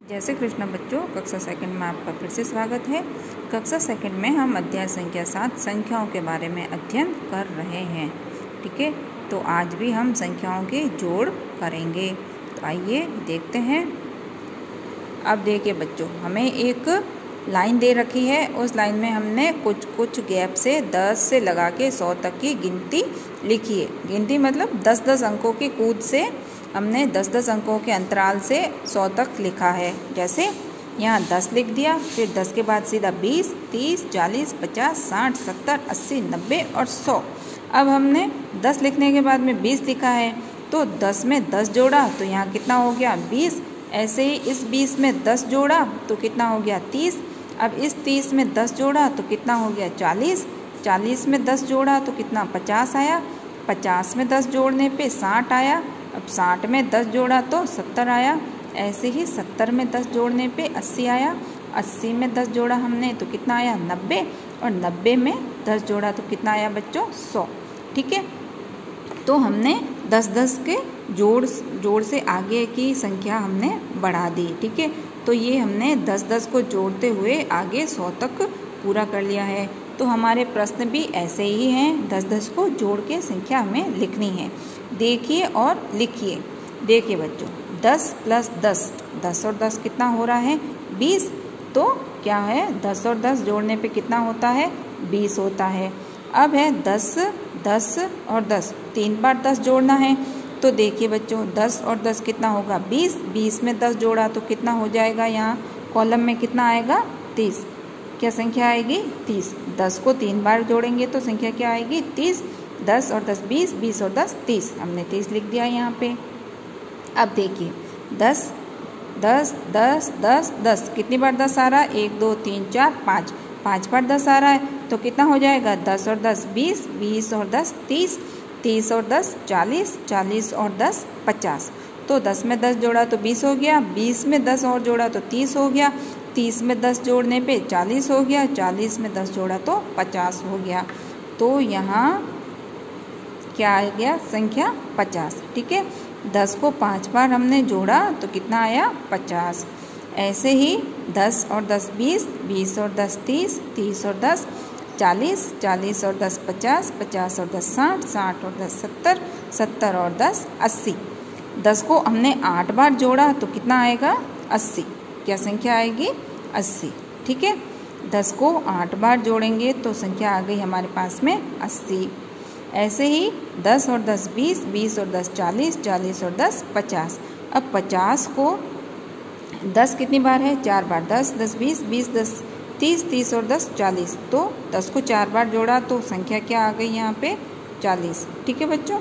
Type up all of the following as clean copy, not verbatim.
जय श्री कृष्ण बच्चों, कक्षा सेकंड में आपका फिर से स्वागत है। कक्षा सेकंड में हम अध्याय संख्या 7 संख्याओं के बारे में अध्ययन कर रहे हैं। ठीक है, तो आज भी हम संख्याओं के जोड़ करेंगे। तो आइए देखते हैं। अब देखिए बच्चों, हमें एक लाइन दे रखी है। उस लाइन में हमने कुछ गैप से 10 से लगा के 100 तक की गिनती लिखी है। गिनती मतलब 10-10 अंकों की कूद से हमने 10-10 अंकों के अंतराल से 100 तक लिखा है। जैसे यहाँ 10 लिख दिया, फिर 10 के बाद सीधा 20, 30, 40, 50, 60, 70, 80, 90 और 100। अब हमने 10 लिखने के बाद में 20 लिखा है, तो 10 में 10 जोड़ा तो यहाँ कितना हो गया 20। ऐसे ही इस 20 में 10 जोड़ा तो कितना हो गया 30। अब इस 30 में 10 जोड़ा तो कितना हो गया 40। 40 में 10 जोड़ा तो कितना 50 आया। 50 में 10 जोड़ने पे 60 आया। अब 60 में 10 जोड़ा तो 70 आया। ऐसे ही 70 में 10 जोड़ने पे 80 आया। 80 में 10 जोड़ा हमने तो कितना आया 90। और 90 में 10 जोड़ा तो कितना आया बच्चों 100। ठीक है, तो हमने 10-10 के जोड़ से आगे की संख्या हमने बढ़ा दी। ठीक है, तो ये हमने 10-10 को जोड़ते हुए आगे 100 तक पूरा कर लिया है। तो हमारे प्रश्न भी ऐसे ही हैं, 10-10 को जोड़ के संख्या हमें लिखनी है। देखिए और लिखिए। देखिए बच्चों, 10 + 10, 10 और 10 कितना हो रहा है 20। तो क्या है 10 और 10 जोड़ने पे कितना होता है 20 होता है। अब है 10, 10 और 10, 3 बार 10 जोड़ना है। तो देखिए बच्चों, 10 और 10 कितना होगा 20। 20 में 10 जोड़ा तो कितना हो जाएगा, यहाँ कॉलम में कितना आएगा 30। क्या संख्या आएगी 30। 10 को 3 बार जोड़ेंगे तो संख्या क्या आएगी 30। 10 और 10 20, 20 और 10 30, हमने 30 लिख दिया यहाँ पे। अब देखिए 10, 10, 10, 10, 10, कितनी बार 10 आ रहा है 1 2 3 4 5, 5 बार 10 आ रहा है तो कितना हो जाएगा 10 और 10 20, 20 और 10 30, 30 और 10 40, 40 और 10 50। तो 10 में 10 जोड़ा तो 20 हो गया। 20 में 10 और जोड़ा तो 30 हो गया। 30 में 10 जोड़ने पे 40 हो गया। 40 में 10 जोड़ा तो 50 हो गया। तो यहाँ क्या आ गया संख्या 50। ठीक है, 10 को 5 बार हमने जोड़ा तो कितना आया 50। ऐसे ही 10 और 10 20, 20 और 10 30, 30 और 10 40, 40 और 10 50, 50 और 10 60, 60 और 10 70, 70 और 10 80। 10 को हमने 8 बार जोड़ा तो कितना आएगा 80। क्या संख्या आएगी 80। ठीक है, 10 को 8 बार जोड़ेंगे तो संख्या आ गई हमारे पास में 80। ऐसे ही 10 और 10 20, 20 और 10 40, 40 और 10 50। अब 50 को 10 कितनी बार है 4 बार। 10 10 20, 20 10 30, 30 और 10 40। तो 10 को 4 बार जोड़ा तो संख्या क्या आ गई यहाँ पे 40। ठीक है बच्चों,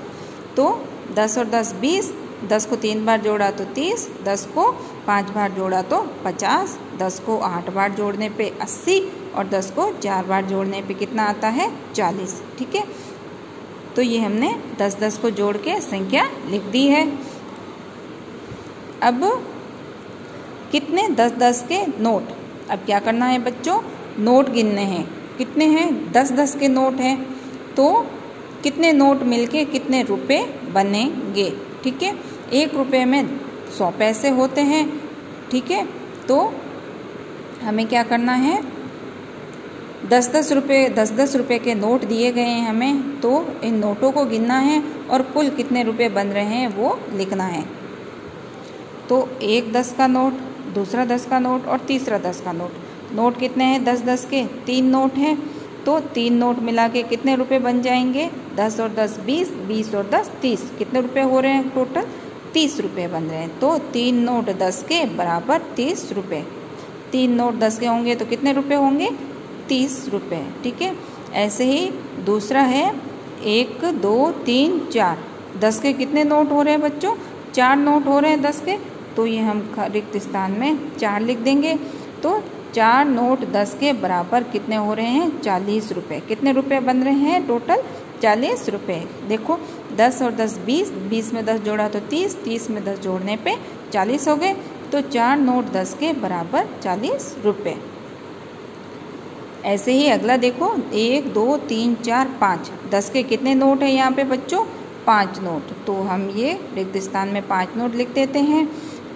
तो 10 और 10 20, 10 को 3 बार जोड़ा तो 30, 10 को 5 बार जोड़ा तो 50, 10 को 8 बार जोड़ने पे 80 और 10 को 4 बार जोड़ने पे कितना आता है 40। ठीक है, तो ये हमने 10-10 को जोड़ के संख्या लिख दी है। अब कितने 10-10 के नोट, अब क्या करना है बच्चों, नोट गिनने हैं। कितने हैं 10-10 के नोट हैं, तो कितने नोट मिलके कितने रुपए बनेंगे। ठीक है, 1 रुपये में 100 पैसे होते हैं। ठीक है, तो हमें क्या करना है 10-10 रुपये के नोट दिए गए हैं हमें, तो इन नोटों को गिनना है और कुल कितने रुपए बन रहे हैं वो लिखना है। तो एक 10 का नोट, दूसरा 10 का नोट और तीसरा 10 का नोट। नोट कितने हैं 10-10 के 3 नोट हैं, तो 3 नोट मिला के कितने रुपए बन जाएंगे 10 और 10 20, 20 और 10 30। कितने रुपए हो रहे हैं टोटल 30 रुपये बन रहे हैं। तो 3 नोट 10 के बराबर 30 रुपये। 3 नोट 10 के होंगे तो कितने रुपए होंगे 30 रुपये। ठीक है, ऐसे ही दूसरा है 1 2 3 4, 10 के कितने नोट हो रहे हैं बच्चों 4 नोट हो रहे हैं 10 के, तो ये हम रिक्त स्थान में 4 लिख देंगे। तो 4 नोट 10 के बराबर कितने हो रहे हैं 40 रुपये। कितने रुपए बन रहे हैं टोटल 40 रुपये। देखो 10 और 10 20, 20 में 10 जोड़ा तो 30, 30 में 10 जोड़ने पे 40 हो गए। तो 4 नोट 10 के बराबर 40 रुपये। ऐसे ही अगला देखो 1 2 3 4 5, 10 के कितने नोट हैं यहाँ पे बच्चों 5 नोट। तो हम ये रिक्त स्थान में 5 नोट लिख देते हैं।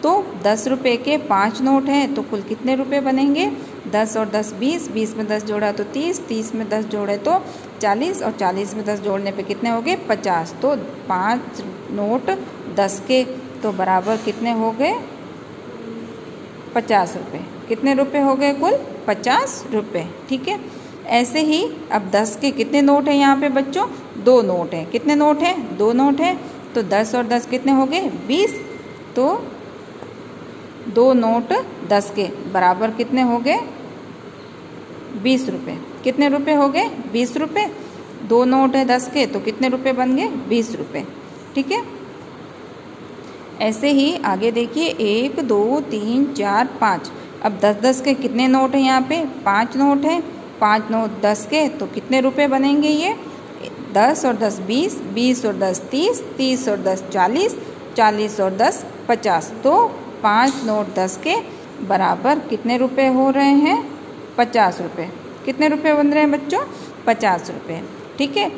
तो 10 रुपये के 5 नोट हैं तो कुल कितने रुपए बनेंगे? 10 और 10 20, 20 में 10 जोड़ा तो 30, 30 में 10 जोड़े तो 40 और 40 में 10 जोड़ने पे कितने हो गए? 50। तो 5 नोट 10 के तो बराबर कितने हो गए? 50 रुपये। कितने रुपए हो गए कुल? 50 रुपये। ठीक है। ऐसे ही अब 10 के कितने नोट हैं यहाँ पे बच्चों? 2 नोट हैं। कितने नोट हैं? 2 नोट हैं। तो 10 और 10 कितने हो गए? 20। तो 2 नोट 10 के बराबर कितने हो गए? 20 रुपये। कितने रुपए हो गए? 20 रुपये। 2 नोट है 10 के तो कितने रुपए बन गए? 20 रुपये। ठीक है। ऐसे ही आगे देखिए 1 2 3 4 5। अब 10-10 के कितने नोट हैं यहाँ पे? 5 नोट हैं। 5 नोट 10 के तो कितने रुपए बनेंगे ये? 10 और 10 20, 20 और 10 30, 30 और 10 40, 40 और 10 50। तो 5 नोट 10 के बराबर कितने रुपए हो रहे हैं? 50 रुपये। कितने रुपए बन रहे हैं बच्चों? 50 रुपये। ठीक है।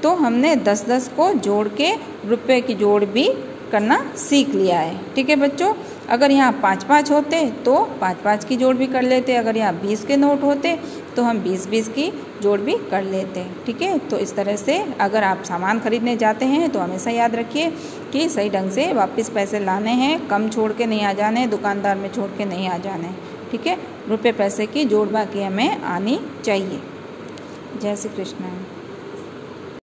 तो हमने 10-10 को जोड़ के रुपए की जोड़ भी करना सीख लिया है। ठीक है बच्चों। अगर यहाँ 5-5 होते तो 5-5 की जोड़ भी कर लेते। अगर यहाँ 20 के नोट होते तो हम 20-20 की जोड़ भी कर लेते। ठीक है। तो इस तरह से अगर आप सामान खरीदने जाते हैं तो हमेशा याद रखिए कि सही ढंग से वापस पैसे लाने हैं, कम छोड़ के नहीं आ जाने, दुकानदार में छोड़ के नहीं आ जाने। ठीक है। रुपये पैसे की जोड़ बाकी हमें आनी चाहिए। जय श्री कृष्ण।